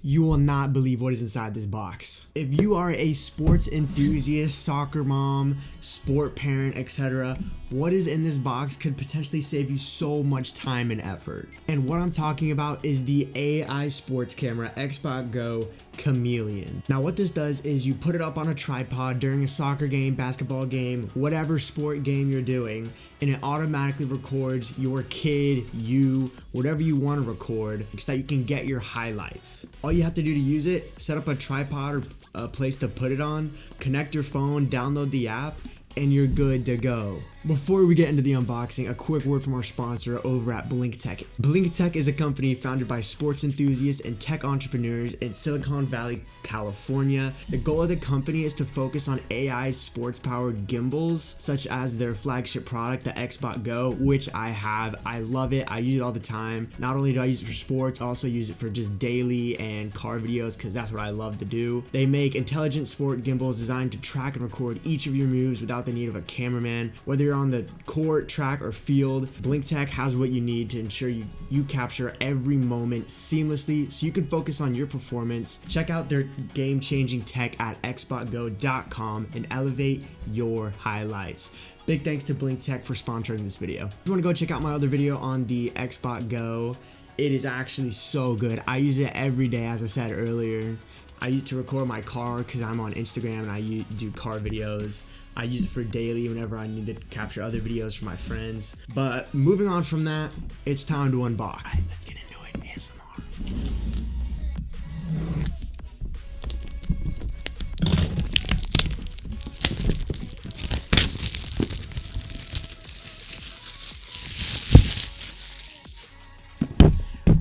You will not believe what is inside this box. If you are a sports enthusiast, soccer mom, sport parent, etc., what is in this box could potentially save you so much time and effort. And what I'm talking about is the AI sports camera Xbox Go Chameleon. Now what this does is you put it up on a tripod during a soccer game, basketball game, whatever sport game you're doing, and it automatically records your kid, you, whatever you want to record, so that you can get your highlights. All you have to do to use it, set up a tripod or a place to put it on, connect your phone, download the app, and you're good to go. Before we get into the unboxing, a quick word from our sponsor over at BlinkTech. BlinkTech is a company founded by sports enthusiasts and tech entrepreneurs in Silicon Valley, California. The goal of the company is to focus on AI sports-powered gimbals, such as their flagship product, the Xbox Go, which I have. I love it. I use it all the time. Not only do I use it for sports, I also use it for just daily and car videos because that's what I love to do. They make intelligent sport gimbals designed to track and record each of your moves without the need of a cameraman. Whether you're on the court, track, or field, BlinkTech has what you need to ensure you capture every moment seamlessly so you can focus on your performance. Check out their game-changing tech at xboxgo.com and elevate your highlights. Big thanks to BlinkTech for sponsoring this video. If you want to go check out my other video on the Xbox Go, it is actually so good. I use it every day, as I said earlier. I use it to record my car because I'm on Instagram and I do car videos. I use it for daily whenever I need to capture other videos for my friends. But moving on from that, it's time to unbox. All right, let's get into it. ASMR.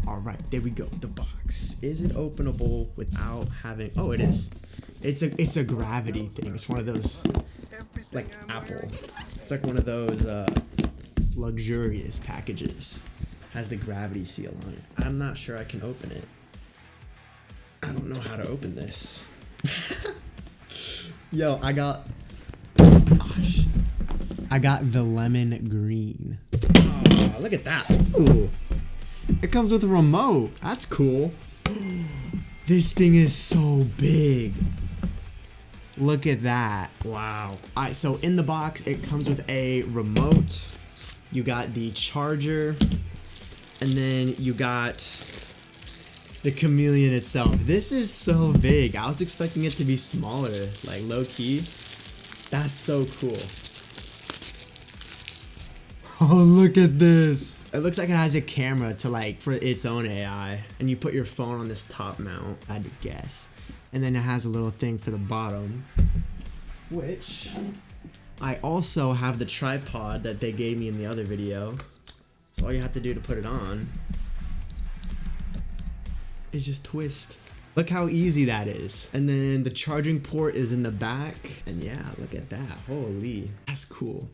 All right, there we go. The box. Is it openable without having? Oh, it is. It's a gravity thing. It's one of those. It's like Apple. It's like one of those luxurious packages. Has the gravity seal on it. I'm not sure I can open it. I don't know how to open this. Yo, I got the lemon green. Oh, look at that. Ooh. It comes with a remote. That's cool. This thing is so big. Look at that. Wow. All right, so in the box, it comes with a remote. You got the charger, and then you got the Chameleon itself. This is so big. I was expecting it to be smaller, like low key. That's so cool. Oh, look at this. It looks like it has a camera to for its own AI, and you put your phone on this top mount, I had to guess. And then it has a little thing for the bottom, which I also have the tripod that they gave me in the other video. So all you have to do to put it on is just twist. Look how easy that is. And then the charging port is in the back. And yeah, look at that. Holy, that's cool.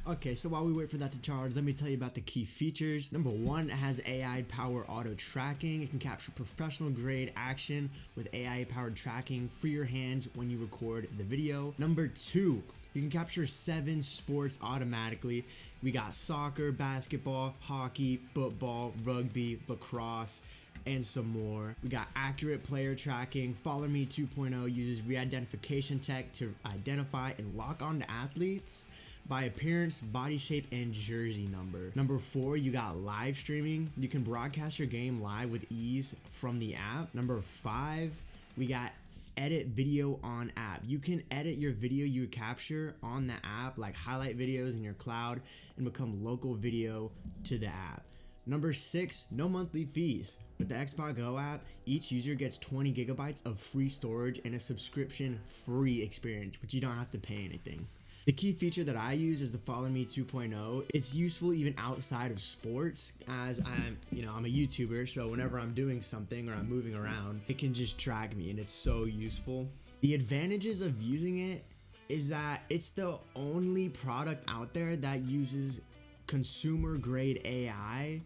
Okay, so while we wait for that to charge, let me tell you about the key features. Number one, it has AI-powered auto tracking. It can capture professional-grade action with AI-powered tracking for your hands when you record the video. Number two, you can capture 7 sports automatically. We got soccer, basketball, hockey, football, rugby, lacrosse, and some more. We got accurate player tracking. Follow Me 2.0 uses re-identification tech to identify and lock onto athletes by appearance, body shape, and jersey number. Number 4, you got live streaming. You can broadcast your game live with ease from the app. Number 5, we got edit video on app. You can edit your video you capture on the app, like highlight videos in your cloud, and become local video to the app. Number 6, no monthly fees. With the Xbox Go app, each user gets 20 gigabytes of free storage and a subscription-free experience, but you don't have to pay anything. The key feature that I use is the Follow Me 2.0. It's useful even outside of sports, as I'm a YouTuber, so whenever I'm doing something or I'm moving around, it can just track me, and it's so useful. The advantages of using it is that it's the only product out there that uses consumer-grade AI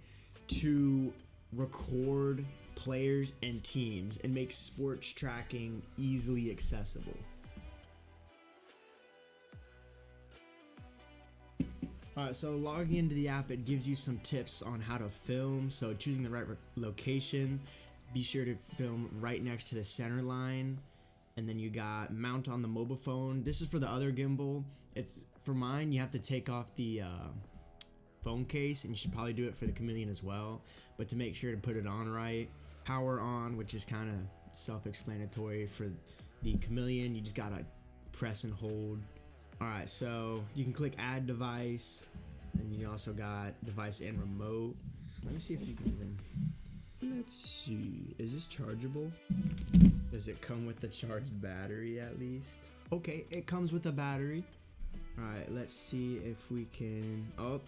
to record players and teams and make sports tracking easily accessible. So logging into the app, it gives you some tips on how to film. So choosing the right location, Be sure to film right next to the center line. And then you got mount on the mobile phone. This is for the other gimbal. It's for mine, you have to take off the phone case, and you should probably do it for the Chameleon as well. But to make sure to put it on right, power on, which is kind of self-explanatory. For the Chameleon, you just gotta press and hold. All right, so you can click add device, and you also got device and remote. Let me see if you can even. Let's see, is this chargeable? Does it come with the charged battery at least? Okay, it comes with a battery. All right, let's see if we can, oh,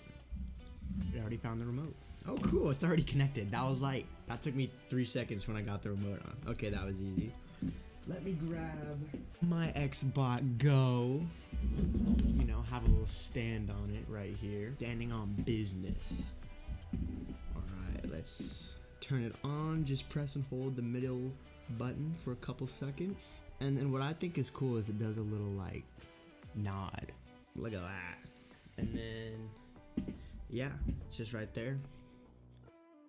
it already found the remote. Oh, cool, it's already connected. That took me 3 seconds when I got the remote on. Okay, that was easy. Let me grab my Xbox Go. You know, have a little stand on it right here. Standing on business. All right, let's turn it on. Just press and hold the middle button for a couple seconds. And then what I think is cool is it does a little like nod. Look at that. And then, yeah, it's just right there.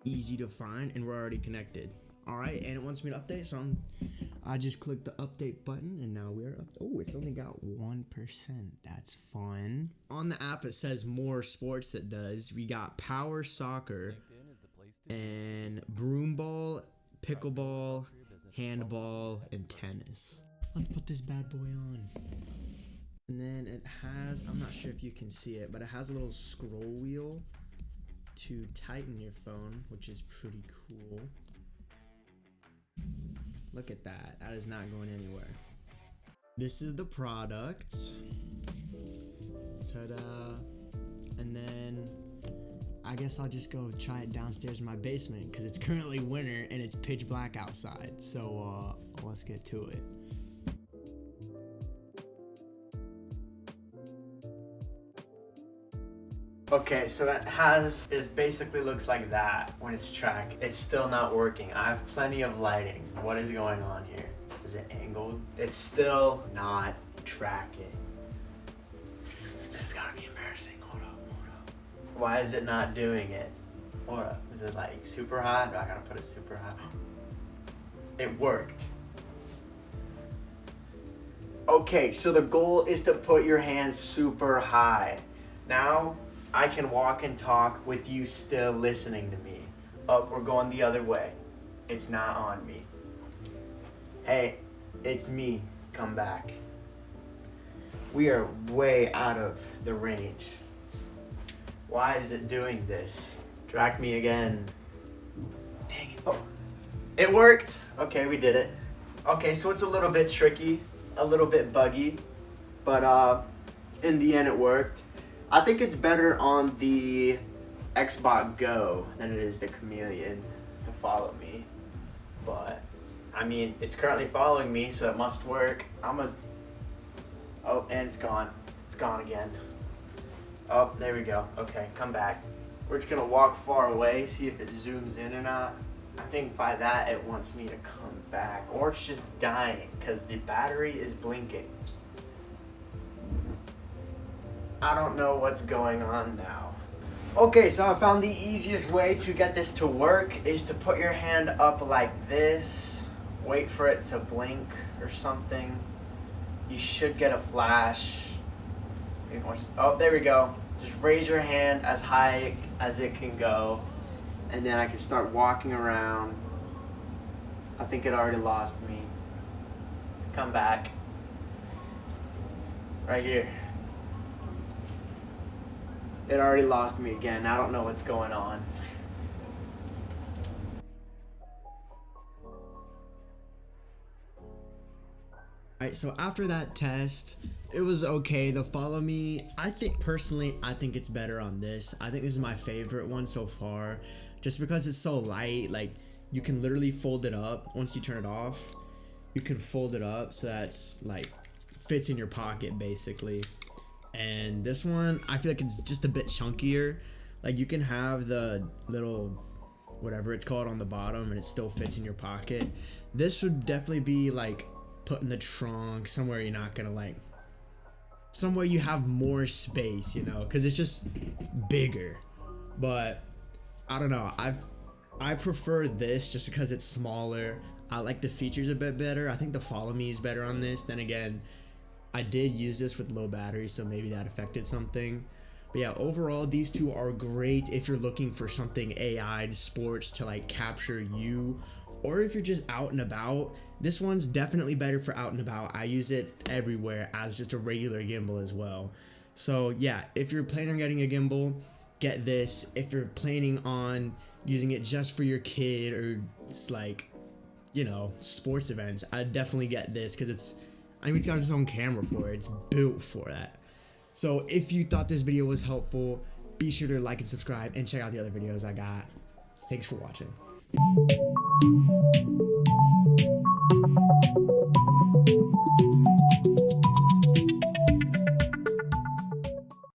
Easy to find, and we're already connected. All right, and it wants me to update, so I just clicked the update button, and now we're up. Oh, it's only got 1%. That's fun. On the app, it says more sports. It does. We got power soccer and broomball, pickleball, handball, and tennis. Let's put this bad boy on. And then it has, I'm not sure if you can see it, but it has a little scroll wheel to tighten your phone, which is pretty cool. Look at that. That is not going anywhere. This is the product. Ta-da. And then I guess I'll just go try it downstairs in my basement because it's currently winter and it's pitch black outside. So let's get to it. Okay, so it basically looks like that when it's tracked. It's still not working. I have plenty of lighting. What is going on here? Is it angled? It's still not tracking. This has gotta be embarrassing. Hold up. Why is it not doing it? Hold up. Is it like super hot? I gotta put it super hot. It worked. Okay, so the goal is to put your hands super high. Now, I can walk and talk with you still listening to me. Oh, we're going the other way. It's not on me. Hey, it's me. Come back. We are way out of the range. Why is it doing this? Track me again. Dang it. Oh, it worked. Okay, we did it. Okay, so it's a little bit tricky, a little bit buggy, but in the end it worked. I think it's better on the Xbox Go than it is the Chameleon to follow me. But, I mean, it's currently following me, so it must work. Oh, and it's gone. It's gone again. Oh, there we go. Okay, come back. We're just gonna walk far away, see if it zooms in or not. I think by that it wants me to come back. Or it's just dying, because the battery is blinking. I don't know what's going on now. Okay, so I found the easiest way to get this to work is to put your hand up like this, wait for it to blink or something. You should get a flash. Oh, there we go. Just raise your hand as high as it can go, and then I can start walking around. I think it already lost me. Come back. Right here. It already lost me again. I don't know what's going on. Alright, so after that test, it was okay. The follow me, I think it's better on this. I think this is my favorite one so far. Just because it's so light, like you can literally fold it up. Once you turn it off, you can fold it up so that's like fits in your pocket basically. And this one, I feel like it's just a bit chunkier. Like you can have the little whatever it's called on the bottom and it still fits in your pocket. This would definitely be like put in the trunk somewhere you're not gonna like, somewhere you have more space, you know, because it's just bigger. But I don't know, I prefer this just because it's smaller. I like the features a bit better. I think the follow me is better on this. Then again, I did use this with low battery, so maybe that affected something. But yeah, overall, these two are great if you're looking for something AI sports to like capture you, or if you're just out and about. This one's definitely better for out and about. I use it everywhere as just a regular gimbal as well. So yeah, if you're planning on getting a gimbal, get this. If you're planning on using it just for your kid or it's like, you know, sports events, I'd definitely get this because it's got its own camera for it. It's built for that. So if you thought this video was helpful, be sure to like and subscribe and check out the other videos I got. Thanks for watching.